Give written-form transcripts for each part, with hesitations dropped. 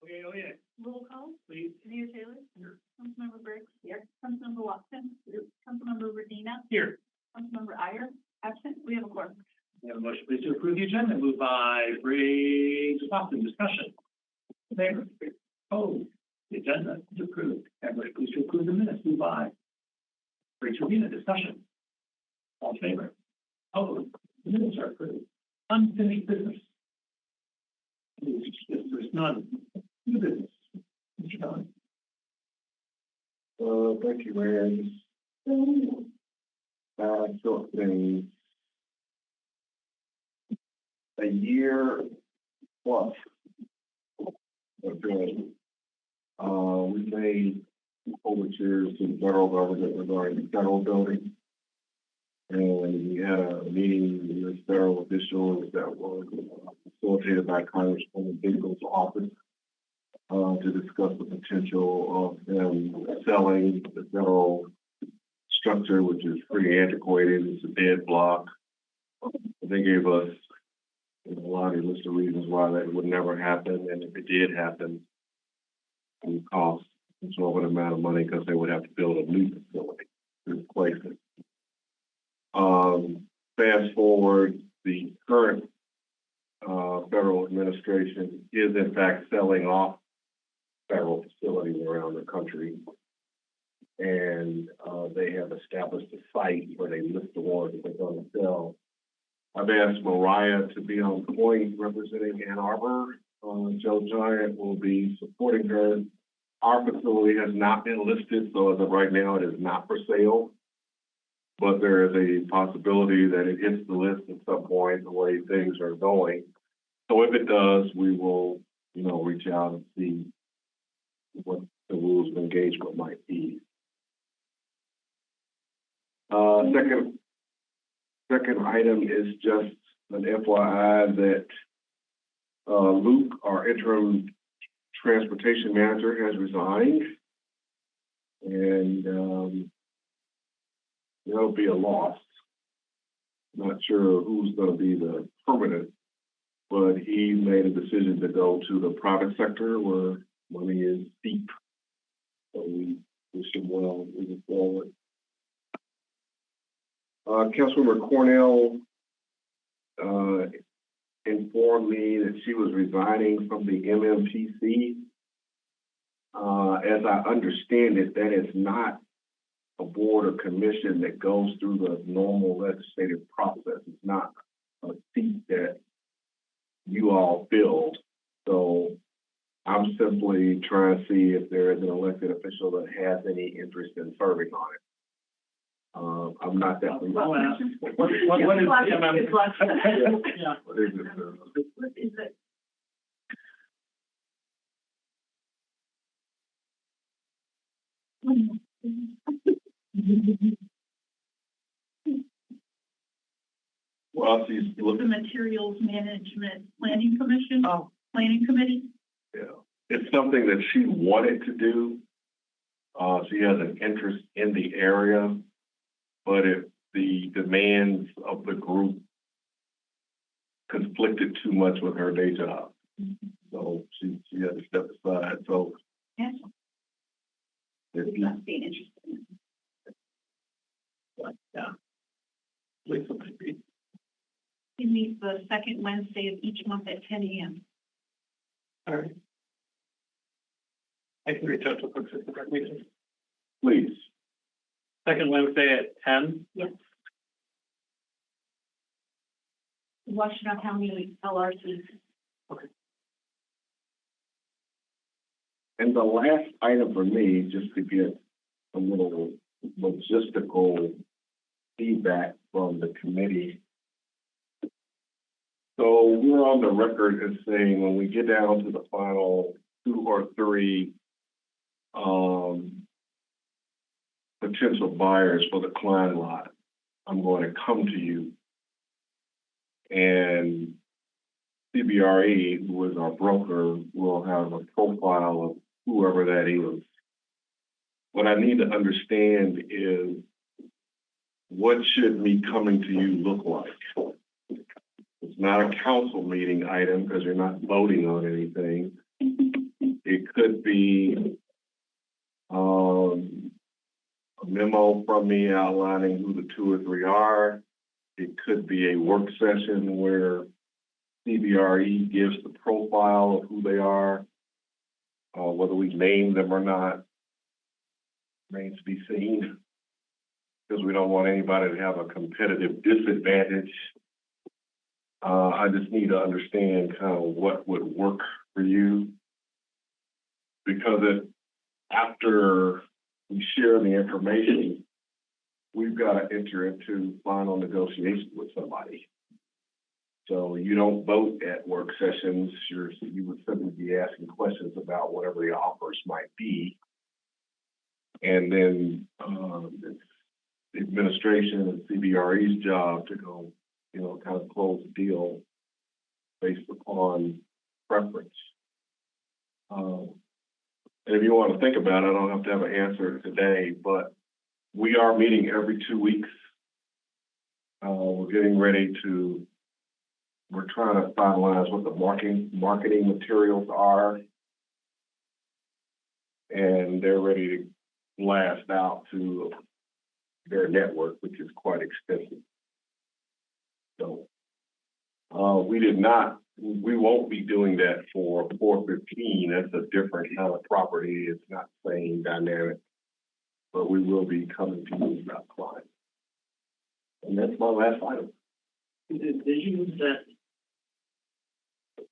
Okay, oh yeah. Roll call. Please. Mayor Taylor. Here. Councilmember Briggs. Here. Councilmember Watson. Here. Councilmember Redina. Here. Councilmember Iyer. Absent. We have a quorum. We have a motion, please, to approve the agenda, moved by Briggs, Watson, discussion. In favor? Oh, the agenda is approved. Have a motion, please, to approve the minutes, moved by Briggs, Redina, discussion. All in favor? Oh, the minutes are approved. Unfinished business. There's none. New business. Mr. Dunn. Thank you, Mayor. Short things. A year plus ago, we made overtures to the federal government regarding the federal building. And we had a meeting with federal officials that was facilitated by Congresswoman Dingell's office to discuss the potential of them selling the federal structure, which is pretty antiquated. It's a dead block. They gave us a laundry list of reasons why that would never happen, and if it did happen, it would cost an exorbitant amount of money because they would have to build a new facility to replace it. Fast forward, the current federal administration is in fact selling off federal facilities around the country, and they have established a site where they list the ones that they're going to sell. I've asked Mariah to be on point representing Ann Arbor. Joe Giant will be supporting her. Our facility has not been listed, so as of right now, it is not for sale. But there is a possibility that it hits the list at some point, the way things are going. So if it does, we will, reach out and see what the rules of engagement might be. Second item is just an FYI that Luke, our interim transportation manager, has resigned, and there'll be a loss. Not sure who's going to be the permanent, but he made a decision to go to the private sector where money is deep. So we wish him well moving forward. Councilmember Cornell informed me that she was resigning from the MMPC. As I understand it, that is not a board or commission that goes through the normal legislative process. It's not a seat that you all filled. So I'm simply trying to see if there is an elected official that has any interest in serving on it. I'm not that. What is the What is it? Well, she's The looking. Materials Management Planning Commission. Oh. Planning Committee. Yeah, it's something that she wanted to do. She has an interest in the area, but if the demands of the group conflicted too much with her day job, so she had to step aside. So Yes. if Would not be interested. Yeah. Lisa might be. We meet the second Wednesday of each month at 10 a.m. All right. I can reach out to folks at the rec meeting. please. Second Wednesday at 10. Yes. Washington County LRC. And the last item for me, just to get a little logistical feedback from the committee. So we're on the record as saying when we get down to the final 2 or 3 potential buyers for the Klein lot, I'm going to come to you. And CBRE, who is our broker, will have a profile of whoever that is. What I need to understand is, what should me coming to you look like? It's not a council meeting item because you're not voting on anything. be, a memo from me outlining who the 2 or 3 are. It could be a work session where CBRE gives the profile of who they are, whether we name them or not remains to be seen, because we don't want anybody to have a competitive disadvantage. I just need to understand kind of what would work for you, because after we share the information, we've got to enter into final negotiations with somebody. So you don't vote at work sessions. You would simply be asking questions about whatever the offers might be. And then it's the administration and CBRE's job to go, kind of close the deal based upon preference. And if you want to think about it, I don't have to have an answer today, but we are meeting every 2 weeks. We're getting ready to. We're trying to finalize what the marketing materials are, and they're ready to blast out to their network, which is quite extensive. So we won't be doing that for 415. That's a different kind of property. It's not the same dynamic, but we will be coming to you about clients. And that's my last item. Is it vision that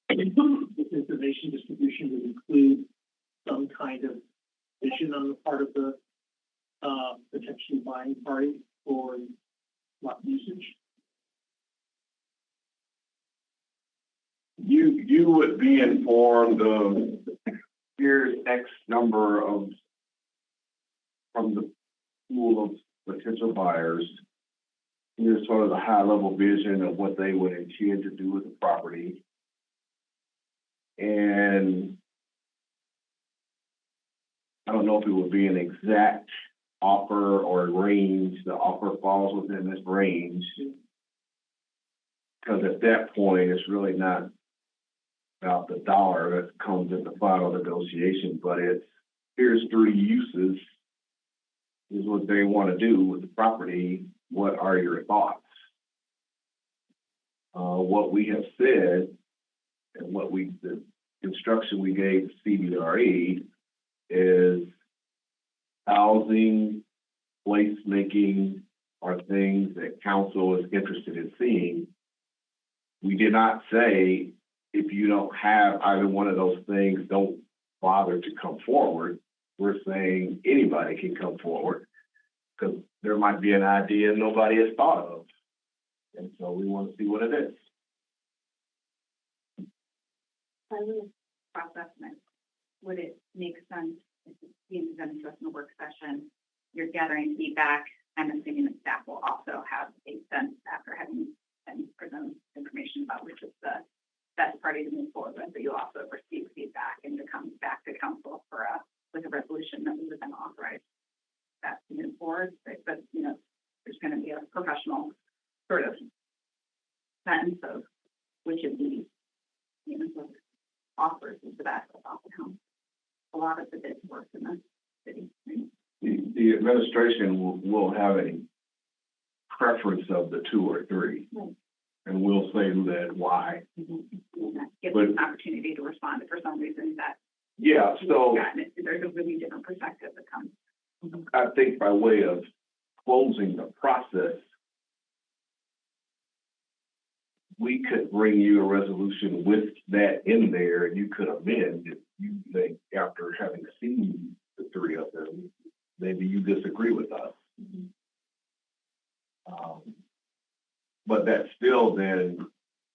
this information distribution would include some kind of vision on the part of the potentially buying party for lot usage? You would be informed of here's X number of from the pool of potential buyers. Here's sort of the high level vision of what they would intend to do with the property. And I don't know if it would be an exact offer or a range. The offer falls within this range, because at that point, it's really not about the dollar that comes in the final negotiation, but it's here's 3 uses, is what they want to do with the property. What are your thoughts? What we have said and the instruction we gave to CBRE is housing, placemaking are things that council is interested in seeing. We did not say if you don't have either one of those things, don't bother to come forward. We're saying anybody can come forward, because there might be an idea nobody has thought of. And so we want to see what it is. Assessment. Would it make sense if it's being presented to us in a work session? You're gathering feedback. I'm assuming the staff will also have a sense after having been presented information about which is the best party to move forward with, but you also receive feedback and it comes back to council with a resolution that we would then authorize that to move forward. But there's going to be a professional sort of sense of which of these offers is the best. Often a lot of the bids work in the city. The administration will have a preference of the 2 or 3, right, and we'll say who that, why. Mm-hmm. Gives us an opportunity to respond if for some reason that. Yeah, so there's a really different perspective that comes. Mm-hmm. I think by way of closing the process, we could bring you a resolution with that in there, and you could amend if you think after having seen the 3 of them, maybe you disagree with us. Mm-hmm. But that's still then,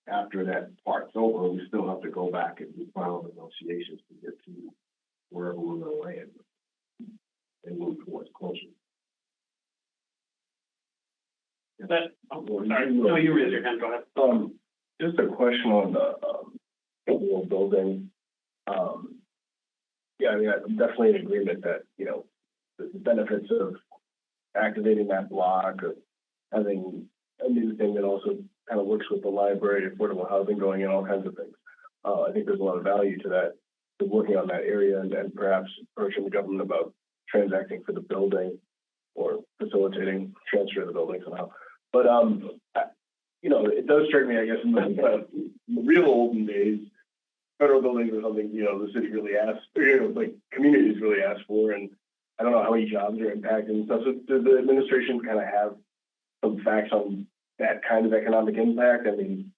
after that part's over, we still have to go back and do final negotiations to get to wherever we're going to land and move towards closure. Sorry, no, you raise your hand, go ahead. Just a question on the whole building. Yeah, I mean, I'm definitely in agreement that, the benefits of activating that block, of having a new thing that also kind of works with the library, affordable housing going in, all kinds of things. I think there's a lot of value to that. been working on that area and perhaps approaching the government about transacting for the building or facilitating transfer of the building somehow. But, you know, it does strike me, I guess, in the real olden days, federal buildings are something, you know, the city really asks, you know, like communities really ask for, and I don't know how many jobs are impacted and stuff. So does the administration kind of have some facts on that kind of economic impact? I mean,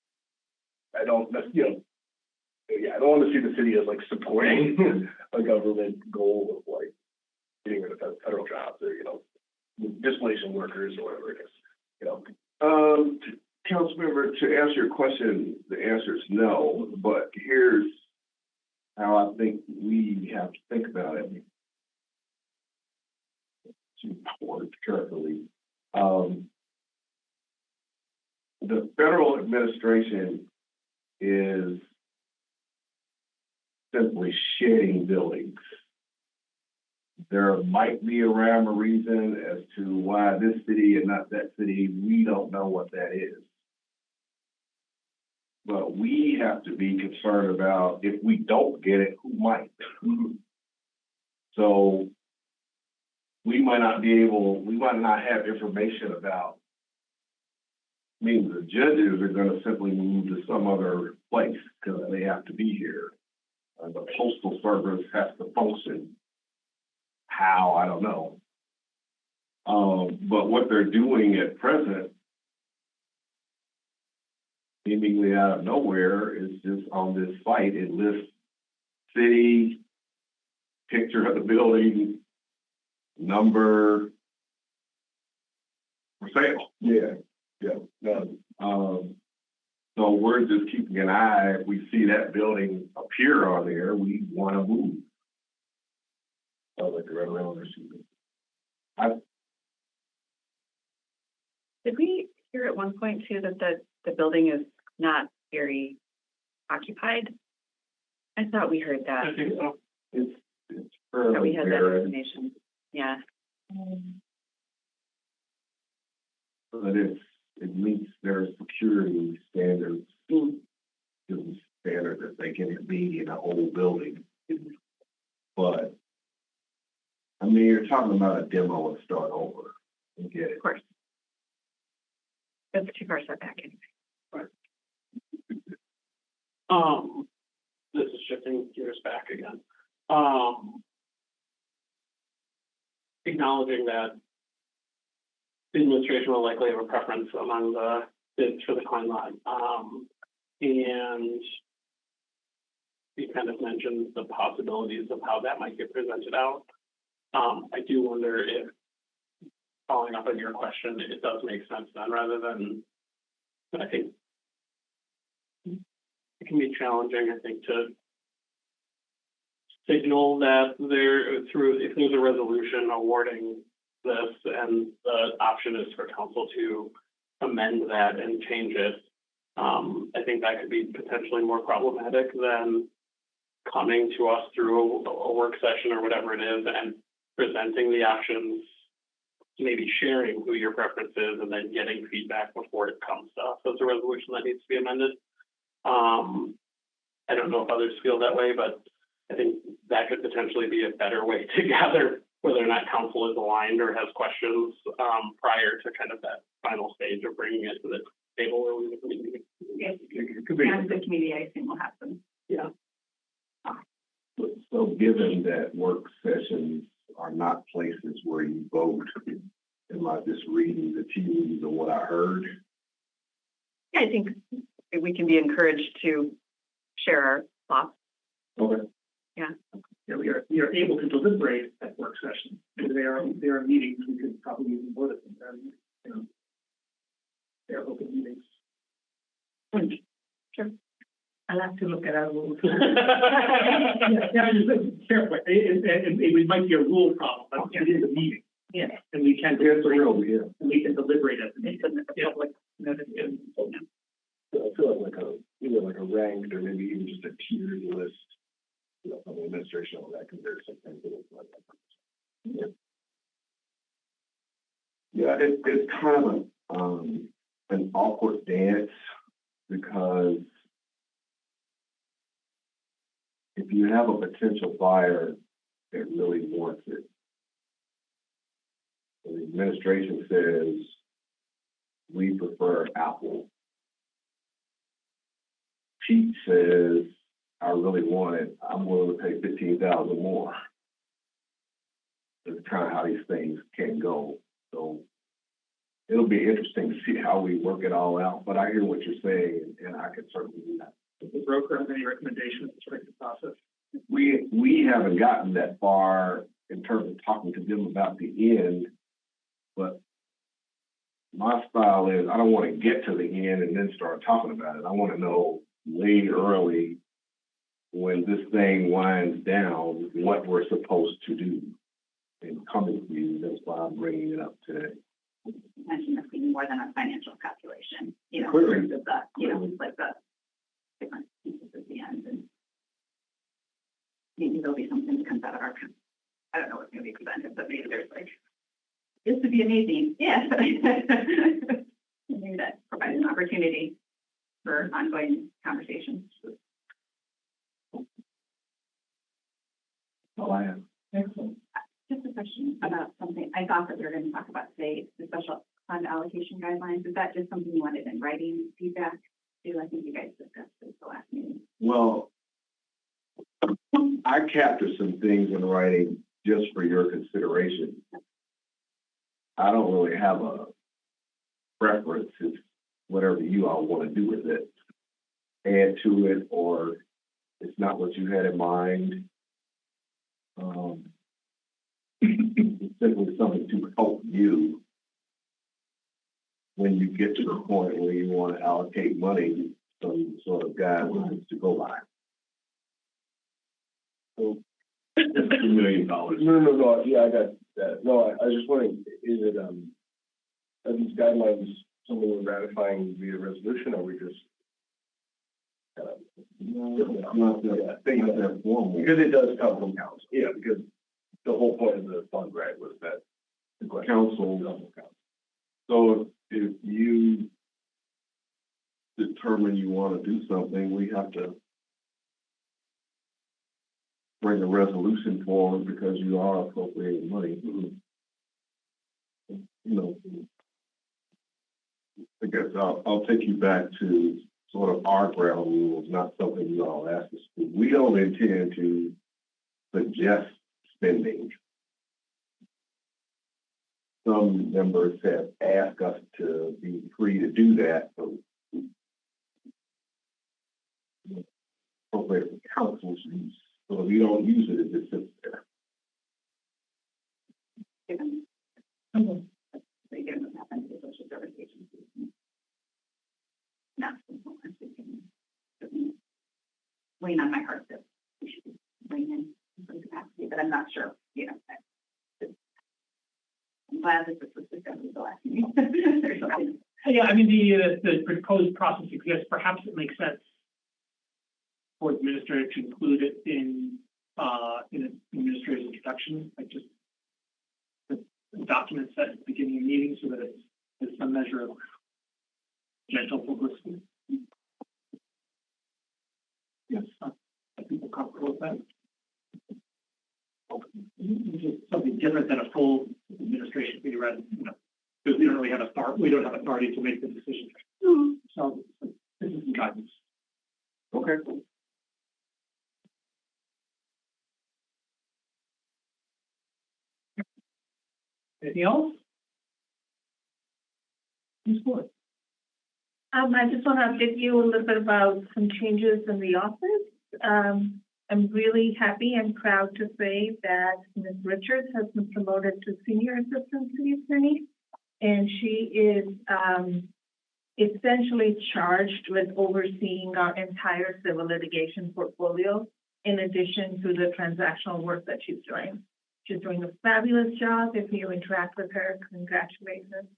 I don't, you know, yeah, I don't want to see the city as like supporting a government goal of like getting rid of federal jobs or, you know, displacing workers or whatever it is, you know. Councilmember, to answer your question, the answer is no, but here's how I think we have to think about it. To word carefully. The federal administration is simply shedding buildings. There might be a rhyme or reason as to why this city and not that city. We don't know what that is. But we have to be concerned about if we don't get it, who might? So we might not have information about, I mean, the judges are going to simply move to some other place because they have to be here. The postal service has to function. How, I don't know. But what they're doing at present, seemingly out of nowhere, is just on this site. It lists city, picture of the building, number, for sale. Yeah. So we're just keeping an eye. If we see that building appear on there, we want to move. Like the red railroad or something. Did we hear at one point too that the building is not very occupied? I thought we heard that. I think so. It's That we had that barren, information. Yeah. but it meets their security standards. The standard that they can be in an old building. But I mean, you're talking about a demo and start over. You get it. Of course. That's too far setback anyway. This is shifting gears back again. Acknowledging that the administration will likely have a preference among the bids for the Klein lot. And you kind of mentioned the possibilities of how that might get presented out. I do wonder if, following up on your question, it does make sense then, rather than, I think it can be challenging, I think, to signal that if there's a resolution awarding this and the option is for council to amend that and change it, I think that could be potentially more problematic than coming to us through a work session or whatever it is and presenting the options, maybe sharing who your preference is, and then getting feedback before it comes to us as a resolution that needs to be amended. I don't know if others feel that way, but I think that could potentially be a better way to gather whether or not council is aligned or has questions prior to kind of that final stage of bringing it to the table where we would meet. Yes, It could be. and the committee, I assume, will have some. Yeah. So given that work sessions are not places where you vote, am I just reading the tea leaves of what I heard? Yeah, I think we can be encouraged to share our thoughts. Okay. Yeah. Yeah, we are able to deliberate at work sessions. If there are meetings, we could probably even vote at them, you know. They are open meetings. Sure. I'll have to look at our rules. Yeah, fair point. It might be a rule problem, but it is a meeting. Yeah. And we can. It's a real, yeah. And we can deliberate at the meeting. It's a public notice. I feel like either like a ranked or maybe even just a tiered list, you know, from the administration on that, because there's something to look like that. Yeah, it's kind of an awkward dance because if you have a potential buyer that really wants it, the administration says, we prefer Apple. Pete says, I really want it, I'm willing to pay $15,000 more. That's kind of how these things can go. So it'll be interesting to see how we work it all out, but I hear what you're saying, and I could certainly do that. Does the broker have any recommendations to the process? We haven't gotten that far in terms of talking to them about the end, but my style is I don't want to get to the end and then start talking about it. I want to know way early when this thing winds down what we're supposed to do. And coming to you, that's why I'm bringing it up today. You mentioned this being more than a financial calculation, Clearly. in terms of the, like the different pieces at the end, and maybe there'll be something that comes out of our, I don't know what's going to be presented, but maybe there's like, this would be amazing, yes. Maybe that provides an opportunity for ongoing conversations. Oh, I am. Excellent. Just a question about something, I thought that we were going to talk about today, the special fund allocation guidelines. Is that just something you wanted in writing feedback to? I think you guys discussed this the last meeting. Well, I captured some things in writing just for your consideration. I don't really have a preference. It's whatever you all want to do with it. Add to it, or it's not what you had in mind. It's simply something to help you when you get to the point where you want to allocate money, some sort of guidelines to go by. So, It's $2 million. No, yeah, I got that. No, I was just wondering, is it, are these guidelines something we're ratifying via resolution, or are we just? Not that formal. Because it does come from council, yeah, because the whole point of the fund, right, was that the Council. So if you determine you want to do something, we have to bring a resolution forward because you are appropriating money. You know, I guess I'll take you back to sort of our ground rules, not something you all asked us to do. We don't intend to suggest spending. Some members have asked us to be free to do that, so appropriate for council's use. So if you don't use it, it just sits there. Given what happened to the social service agencies. Not simple, I'm thinking, weighing on my heart that we should be weighing in some capacity, but I'm not sure, I'm glad that this was discussed at the last meeting. Yeah, I mean, the proposed process exists. Perhaps it makes sense for the administrator to include it in an administrator's introduction, like just the documents at the beginning of meetings so that it's some measure of gentle publicity. Yes, are people comfortable with that? Just something different than a full administration committee, rather, because we don't really have authority to make the decision. So this is some guidance. Okay. Anything else? Ms. Ford? I just want to update you a little bit about some changes in the office. I'm really happy and proud to say that Ms. Richards has been promoted to Senior Assistant City Attorney, and she is essentially charged with overseeing our entire civil litigation portfolio, in addition to the transactional work that she's doing. She's doing a fabulous job. If you interact with her, congratulations.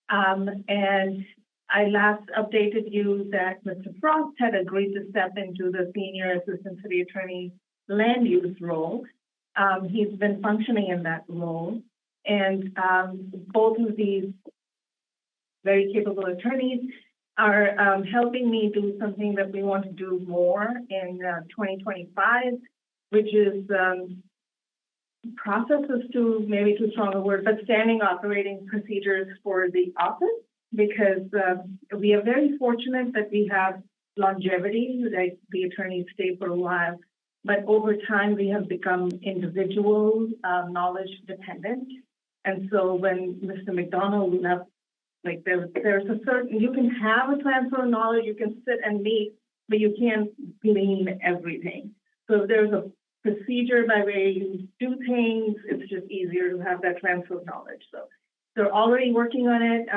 And I last updated you that Mr. Frost had agreed to step into the Senior Assistant City Attorney land use role. He's been functioning in that role. And both of these very capable attorneys are helping me do something that we want to do more in 2025, which is processes to, maybe too strong a word, but standing operating procedures for the office, because we are very fortunate that we have longevity, like the attorneys stay for a while, but over time we have become individual, knowledge dependent. And so when Mr. McDonald left, like there's a certain, you can have a transfer of knowledge, you can sit and meet, but you can't glean everything. So there's a procedure by way you do things, it's just easier to have that transfer of knowledge. So they're already working on it.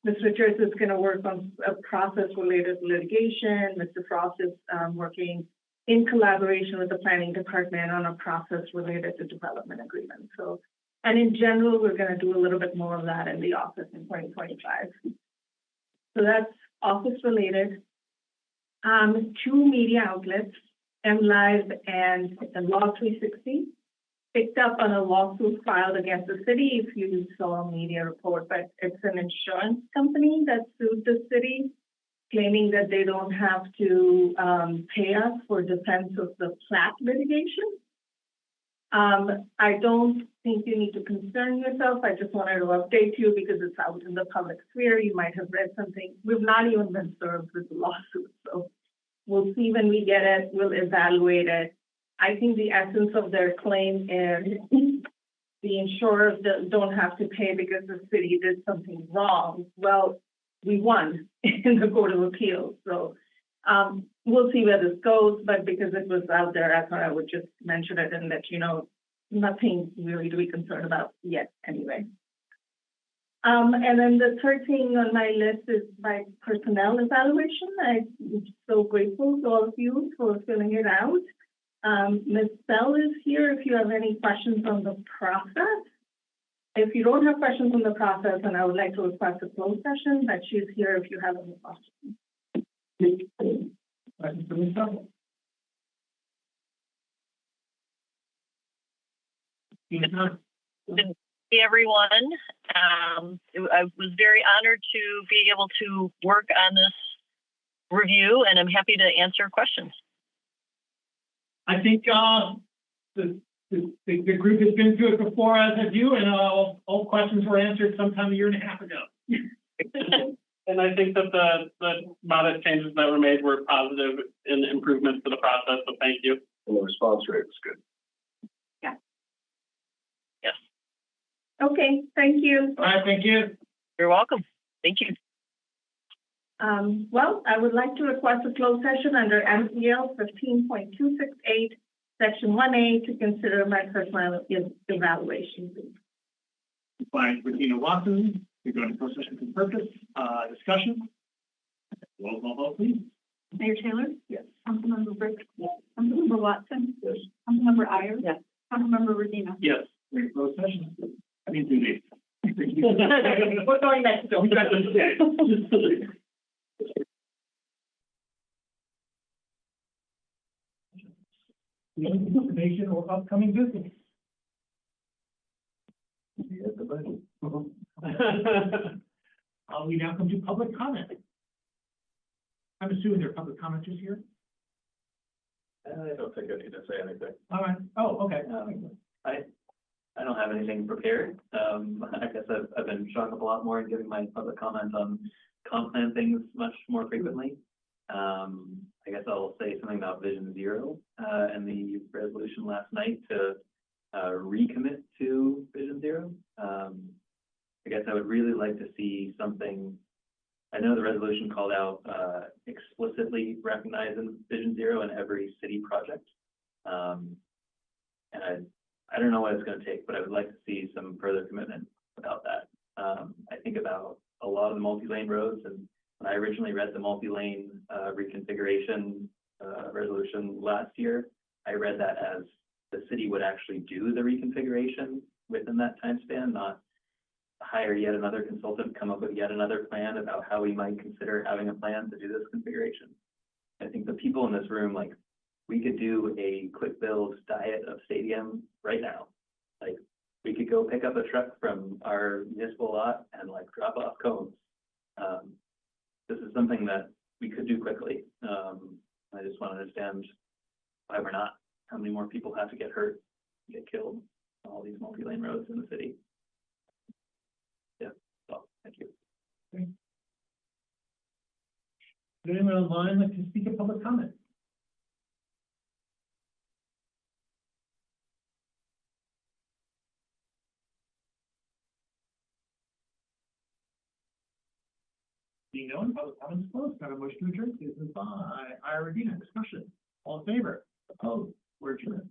Ms. Richards is going to work on a process related to litigation. Mr. Frost is working in collaboration with the planning department on a process related to development agreements. So, and in general, we're going to do a little bit more of that in the office in 2025. So that's office related. 2 media outlets, MLive and Law 360, picked up on a lawsuit filed against the city, if you saw a media report, but it's an insurance company that sued the city, claiming that they don't have to pay us for defense of the flat litigation. I don't think you need to concern yourself. I just wanted to update you because it's out in the public sphere. You might have read something. We've not even been served with the lawsuit, so we'll see when we get it. We'll evaluate it. I think the essence of their claim is the insurers don't have to pay because the city did something wrong. Well, we won in the Court of Appeals. So we'll see where this goes, but because it was out there, I thought I would just mention it and let you know nothing really to be concerned about yet anyway. And then the third thing on my list is my personnel evaluation. I'm so grateful to all of you for filling it out. Ms. Bell is here if you have any questions on the process. If you don't have questions on the process, then I would like to request a closed session, but she's here if you have any questions. Questions for Ms. Bell? Hey everyone. I was very honored to be able to work on this review, and I'm happy to answer questions. I think the group has been through it before, as have you, and all questions were answered sometime 1.5 years ago. And I think that the modest changes that were made were positive in improvements to the process, so thank you. And the response rate was good. Yeah. Yes. Okay, thank you. All right, thank you. You're welcome. Thank you. Well, I would like to request a closed session under MCL 15.268, Section 1A, to consider my personal evaluation. By Regina Watson, we go into closed session for purpose, discussion. Roll call vote, please. Mayor Taylor? Yes. Councilmember Brick? Yes. Councilmember Watson? Yes. Councilmember Iyer? Yes. Councilmember Regina? Yes. We're in closed session. I mean, 2 days. We're going next, so we got to stay. The information or upcoming business. We now come to public comment. I'm assuming there are public commenters here. I don't think I need to say anything. All right. Oh, okay. I don't have anything prepared. I guess I've been showing up a lot more and giving my public comments on comp plan things much more frequently. I guess I'll say something about Vision Zero and the resolution last night to recommit to Vision Zero. I guess I would really like to see something. I know the resolution called out explicitly recognizing Vision Zero in every city project. And I don't know what it's going to take, but I would like to see some further commitment about that. I think about a lot of the multi-lane roads, and when I originally read the multi-lane reconfiguration resolution last year, I read that as the city would actually do the reconfiguration within that time span, not hire yet another consultant, come up with yet another plan about how we might consider having a plan to do this configuration. I think the people in this room, like, we could do a quick build diet of stadium right now. Like, we could go pick up a truck from our municipal lot and like drop off cones. this is something that we could do quickly. I just want to understand why we're not, how many more people have to get hurt, get killed, on all these multi-lane roads in the city. Yeah, so, thank you. Would anyone online like to speak a public comment? Being no one, public comments closed, got a motion to adjourn, this is by Ira Medina, discussion, all in favor, opposed, we're adjourned.